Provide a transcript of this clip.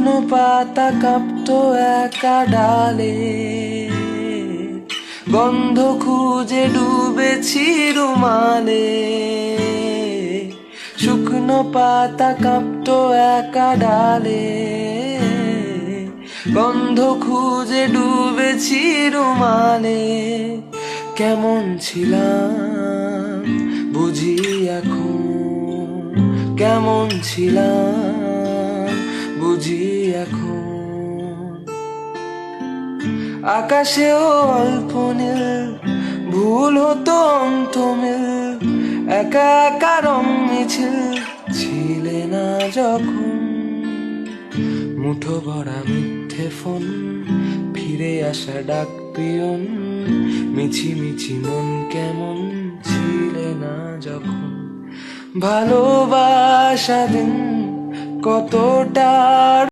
শুকনো পাতা কাঁপতো একা ডালে, গন্ধ খুঁজে ডুবেছি রুমালে। শুকনো পাতা কাঁপতো একা ডালে, গন্ধ খুঁজে ডুবেছি রুমালে। কেমন ছিলাম বুঝি এখন, কেমন ছিলাম বুঝি এখন। আকাশেও অল্প নীল, ভুল হতো অন্ত মিল, একা একা রং মিছিল ছিলে না যখন। মুঠো ভরা মিথ্যে ফোন, ফিরে আসা ডাক পিয়ন, মিছি মিছি মন কেমন ছিলে না যখন। ভালোবাসা দিন কতটা